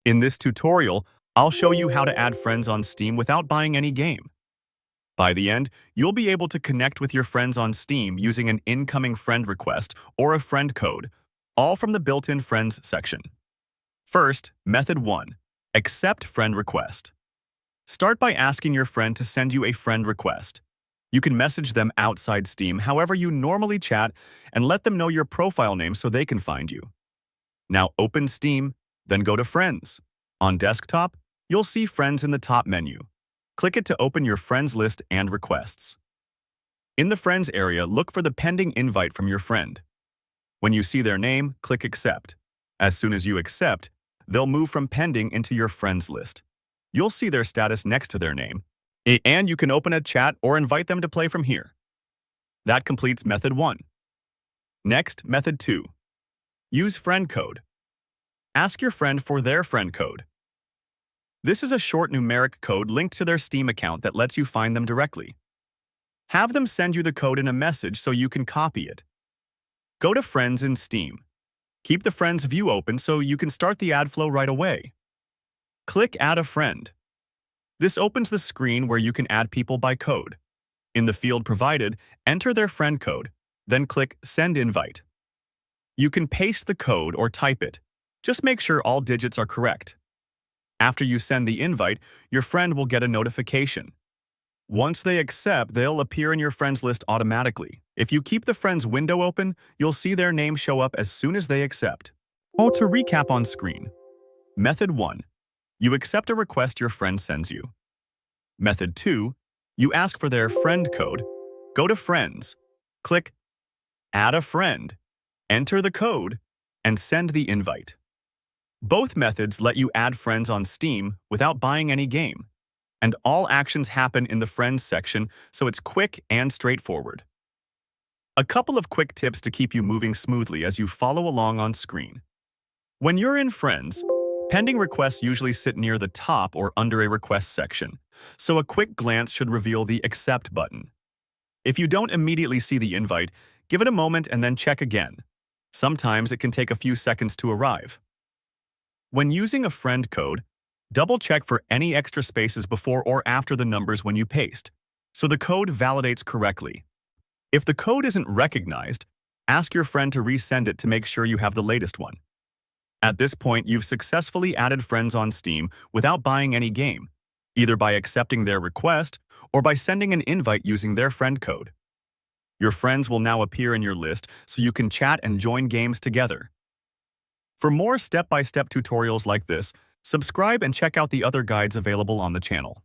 In this tutorial, I'll show you how to add friends on Steam without buying any game. By the end, you'll be able to connect with your friends on Steam using an incoming friend request or a friend code, all from the built-in Friends section. First, Method 1. Accept friend request. Start by asking your friend to send you a friend request. You can message them outside Steam however you normally chat and let them know your profile name so they can find you. Now open Steam, then go to Friends. On desktop, you'll see Friends in the top menu. Click it to open your friends list and requests. In the Friends area, look for the pending invite from your friend. When you see their name, click Accept. As soon as you accept, they'll move from pending into your friends list. You'll see their status next to their name, and you can open a chat or invite them to play from here. That completes Method 1. Next, Method 2. Use friend code. Ask your friend for their friend code. This is a short numeric code linked to their Steam account that lets you find them directly. Have them send you the code in a message so you can copy it. Go to Friends in Steam. Keep the Friends view open so you can start the ad flow right away. Click Add a Friend. This opens the screen where you can add people by code. In the field provided, enter their friend code, then click Send Invite. You can paste the code or type it. Just make sure all digits are correct. After you send the invite, your friend will get a notification. Once they accept, they'll appear in your friends list automatically. If you keep the friends window open, you'll see their name show up as soon as they accept. To recap on screen. Method 1. You accept a request your friend sends you. Method 2. You ask for their friend code. Go to Friends. Click Add a Friend. Enter the code, and send the invite. Both methods let you add friends on Steam without buying any game, and all actions happen in the Friends section, so it's quick and straightforward. A couple of quick tips to keep you moving smoothly as you follow along on screen. When you're in Friends, pending requests usually sit near the top or under a request section, so a quick glance should reveal the Accept button. If you don't immediately see the invite, give it a moment and then check again. Sometimes it can take a few seconds to arrive. When using a friend code, double-check for any extra spaces before or after the numbers when you paste, so the code validates correctly. If the code isn't recognized, ask your friend to resend it to make sure you have the latest one. At this point, you've successfully added friends on Steam without buying any game, either by accepting their request or by sending an invite using their friend code. Your friends will now appear in your list so you can chat and join games together. For more step-by-step tutorials like this, subscribe and check out the other guides available on the channel.